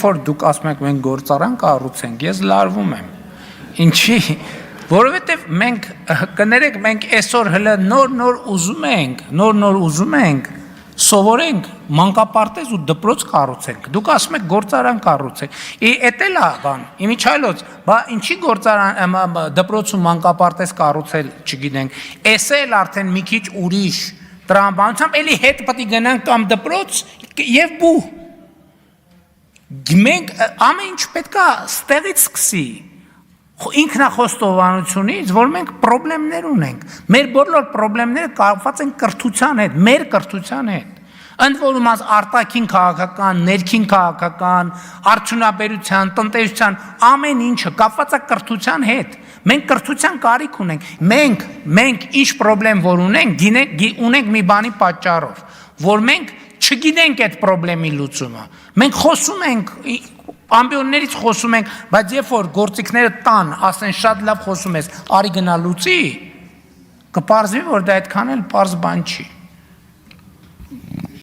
երբ որ դուք ասում եք մենք գործարան կառուցենք, ես լարվում եմ։ Ինչի՞։ Որովհետև մենք կներեք, մենք այսօր հələ նոր ուզում ենք սովորենք մանկապարտեզ ու դպրոց կառուցենք։ Դուք ասում եք գործարան կառուցենք։ Էդ էլ է բան։ Իմիջայլոց, բա ինչի գործարան դպրոց ու մանկապարտեզ կառուցել, չգիտենք։ Էս էլ արդեն մի քիչ ուրիշ տրամաբանությամբ էլի հետ պետք է գնանք կամ դպրոց եւ բու։ Մենք ամեն ինչ պետք է ստեղից սկսի։ Ինքնախոստովանությունից, որ մենք պրոբլեմներ ունենք, մեր բոլոր պրոբլեմները կապված են կրթության հետ, մեր կրթության հետ, ընդ որում արտաքին քաղաքական, ներքին քաղաքական, արդյունաբերության, տնտեսության, ամեն ինչը կապված է կրթության հետ, մենք կրթության կարիք ունենք, մենք ինչ պրոբլեմ որ ունենք մի բանի պատճառով, որ մենք չգիտենք այդ պրոբլեմի լուծումը, մենք խոսում ենք, ամբիոններից խոսում ենք, բայց երբ որ գործիքները տան, ասեն շատ լավ խոսում ես, արի գնա լուծի, կպարզվի, որ դա այդքան էլ պարզ բան չի։